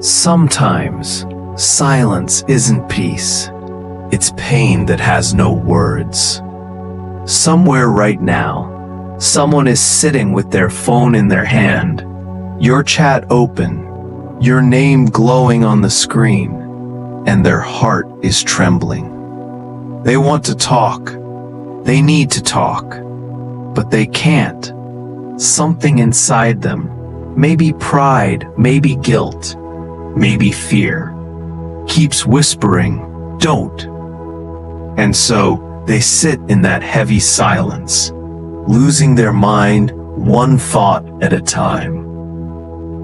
Sometimes, silence isn't peace. It's pain that has no words. Somewhere right now, someone is sitting with their phone in their hand, your chat open, your name glowing on the screen, and their heart is trembling. They want to talk. They need to talk, but they can't. Something inside them, maybe pride, maybe guilt, maybe fear, keeps whispering, "Don't." And so they sit in that heavy silence, losing their mind one thought at a time.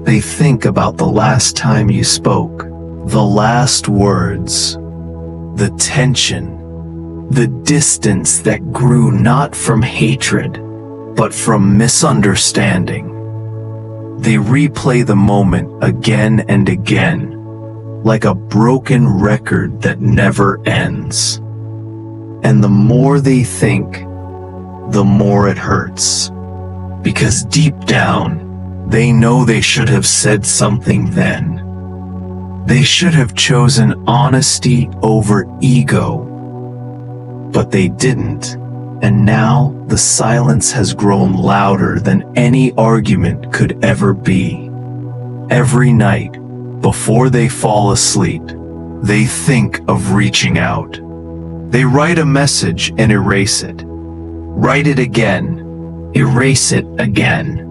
They think about the last time you spoke, the last words, the tension, the distance that grew not from hatred, but from misunderstanding. They replay the moment again and again, like a broken record that never ends. And the more they think, the more it hurts. Because deep down, they know they should have said something then. They should have chosen honesty over ego. But they didn't. And now the silence has grown louder than any argument could ever be. Every night, before they fall asleep, they think of reaching out. They write a message and erase it. Write it again. Erase it again.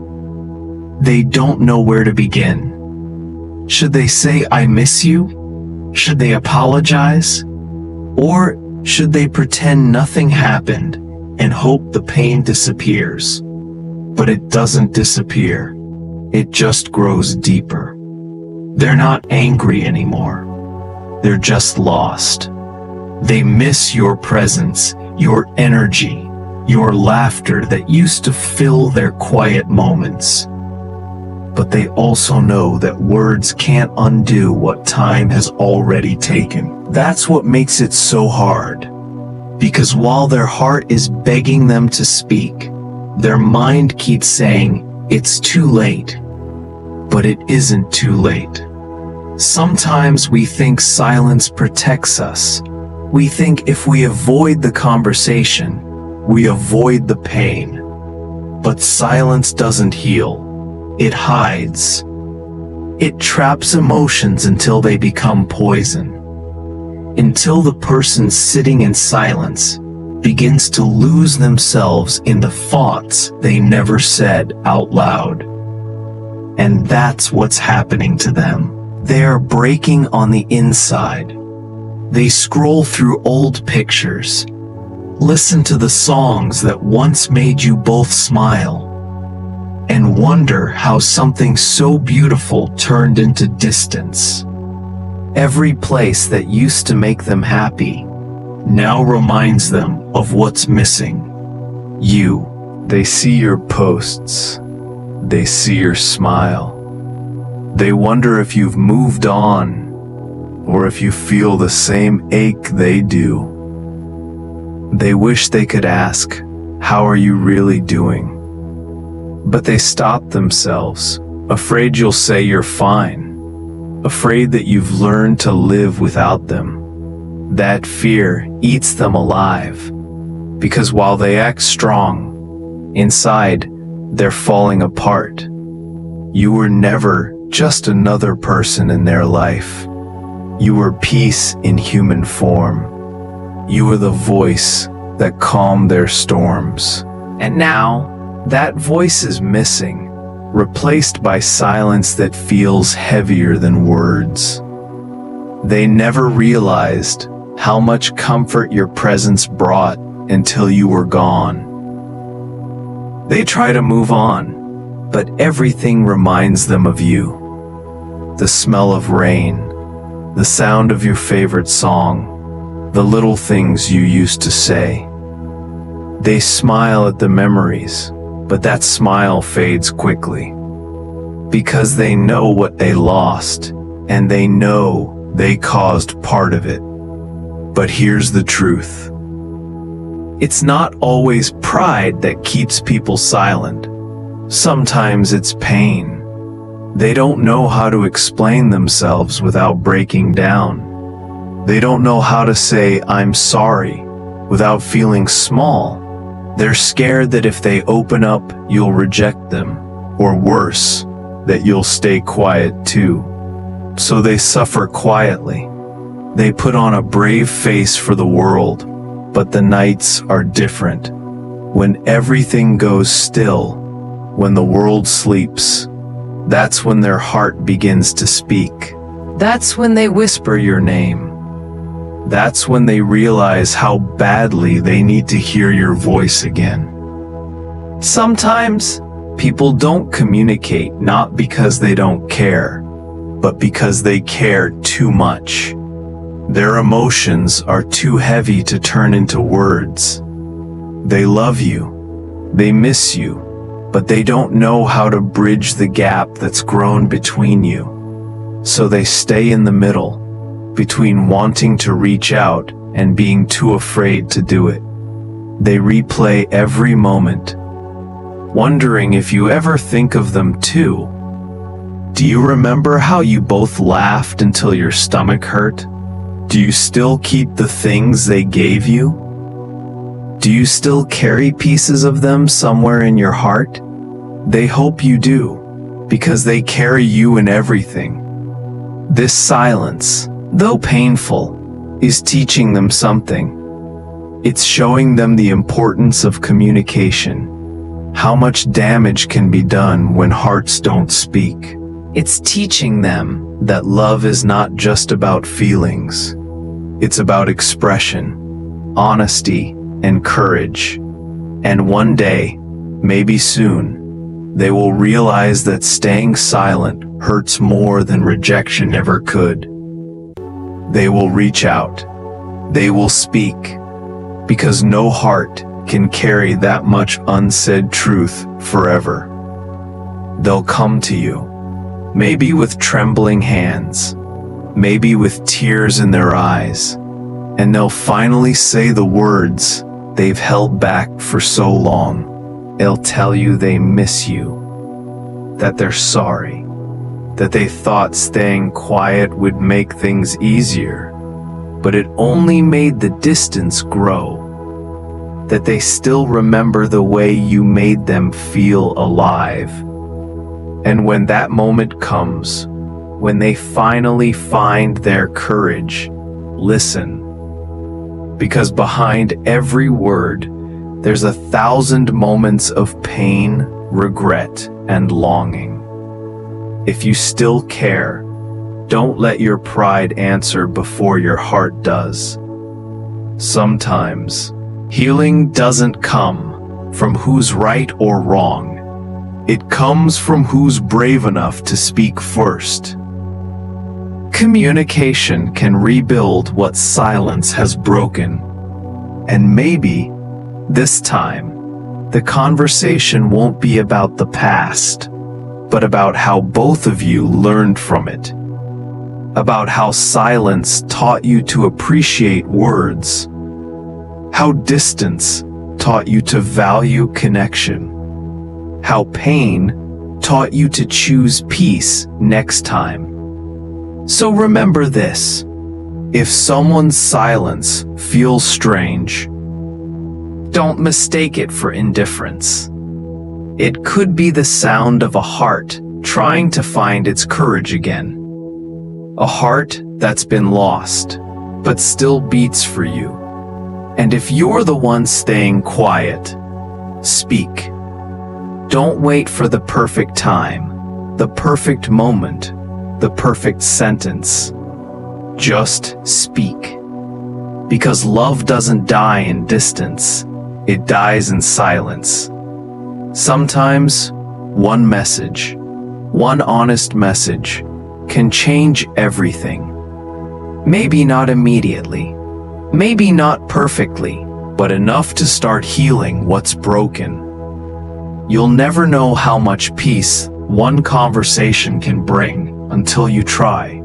They don't know where to begin. Should they say, "I miss you"? Should they apologize? Or should they pretend nothing happened and hope the pain disappears? But it doesn't disappear. It just grows deeper. They're not angry anymore. They're just lost. They miss your presence, your energy, your laughter that used to fill their quiet moments. But they also know that words can't undo what time has already taken. That's what makes it so hard. Because while their heart is begging them to speak, their mind keeps saying, "It's too late." But it isn't too late. Sometimes we think silence protects us. We think if we avoid the conversation, we avoid the pain. But silence doesn't heal. It hides. It traps emotions until they become poison. Until the person sitting in silence begins to lose themselves in the thoughts they never said out loud. And that's what's happening to them. They are breaking on the inside. They scroll through old pictures, listen to the songs that once made you both smile, and wonder how something so beautiful turned into distance. Every place that used to make them happy now reminds them of what's missing. You. They see your posts. They see your smile. They wonder if you've moved on, or if you feel the same ache they do. They wish they could ask, "How are you really doing?" But they stop themselves, afraid you'll say you're fine, afraid that you've learned to live without them. That fear eats them alive, because while they act strong, inside, they're falling apart. You were never just another person in their life. You were peace in human form. You were the voice that calmed their storms. And now, that voice is missing, replaced by silence that feels heavier than words. They never realized how much comfort your presence brought until you were gone. They try to move on, but everything reminds them of you. The smell of rain, the sound of your favorite song, the little things you used to say. They smile at the memories, but that smile fades quickly. Because they know what they lost, and they know they caused part of it. But here's the truth. It's not always pride that keeps people silent. Sometimes it's pain. They don't know how to explain themselves without breaking down. They don't know how to say, "I'm sorry," without feeling small. They're scared that if they open up, you'll reject them, or worse, that you'll stay quiet too. So they suffer quietly. They put on a brave face for the world, but the nights are different. When everything goes still, when the world sleeps, that's when their heart begins to speak. That's when they whisper your name. That's when they realize how badly they need to hear your voice again. Sometimes, people don't communicate not because they don't care, but because they care too much. Their emotions are too heavy to turn into words. They love you, they miss you, but they don't know how to bridge the gap that's grown between you. So they stay in the middle, between wanting to reach out and being too afraid to do it. They replay every moment, wondering if you ever think of them too. Do you remember how you both laughed until your stomach hurt? Do you still keep the things they gave you? Do you still carry pieces of them somewhere in your heart? They hope you do, because they carry you in everything. This silence, though painful, is teaching them something. It's showing them the importance of communication, how much damage can be done when hearts don't speak. It's teaching them that love is not just about feelings. It's about expression, honesty, and courage. And one day, maybe soon, they will realize that staying silent hurts more than rejection ever could. They will reach out. They will speak. Because no heart can carry that much unsaid truth forever. They'll come to you, maybe with trembling hands, maybe with tears in their eyes, and they'll finally say the words they've held back for so long. They'll tell you they miss you, that they're sorry, that they thought staying quiet would make things easier, but it only made the distance grow, that they still remember the way you made them feel alive. And when that moment comes, when they finally find their courage, listen. Because behind every word, there's 1,000 moments of pain, regret, and longing. If you still care, don't let your pride answer before your heart does. Sometimes, healing doesn't come from who's right or wrong. It comes from who's brave enough to speak first. Communication can rebuild what silence has broken. And maybe, this time, the conversation won't be about the past, but about how both of you learned from it. About how silence taught you to appreciate words. How distance taught you to value connection. How pain taught you to choose peace next time. So remember this: if someone's silence feels strange, don't mistake it for indifference. It could be the sound of a heart trying to find its courage again. A heart that's been lost, but still beats for you. And if you're the one staying quiet, speak. Don't wait for the perfect time, the perfect moment, the perfect sentence. Just speak. Because love doesn't die in distance, it dies in silence. Sometimes, one message, one honest message, can change everything. Maybe not immediately, maybe not perfectly, but enough to start healing what's broken. You'll never know how much peace one conversation can bring until you try.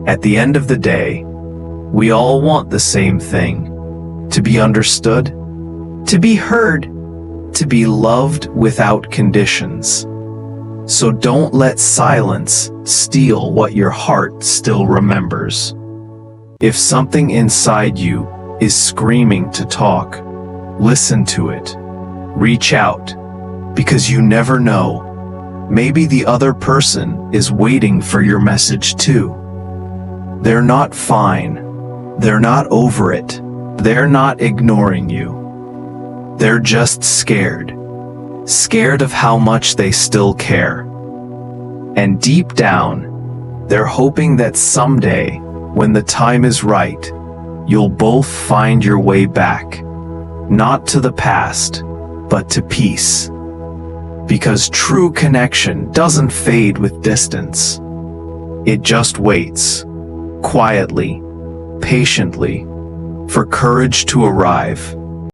At the end of the day, we all want the same thing: to be understood, to be heard, to be loved without conditions. So don't let silence steal what your heart still remembers. If something inside you is screaming to talk, listen to it. Reach out, because you never know. Maybe the other person is waiting for your message too. They're not fine. They're not over it. They're not ignoring you. They're just scared. Scared of how much they still care. And deep down, they're hoping that someday, when the time is right, you'll both find your way back. Not to the past, but to peace. Because true connection doesn't fade with distance. It just waits, quietly, patiently, for courage to arrive.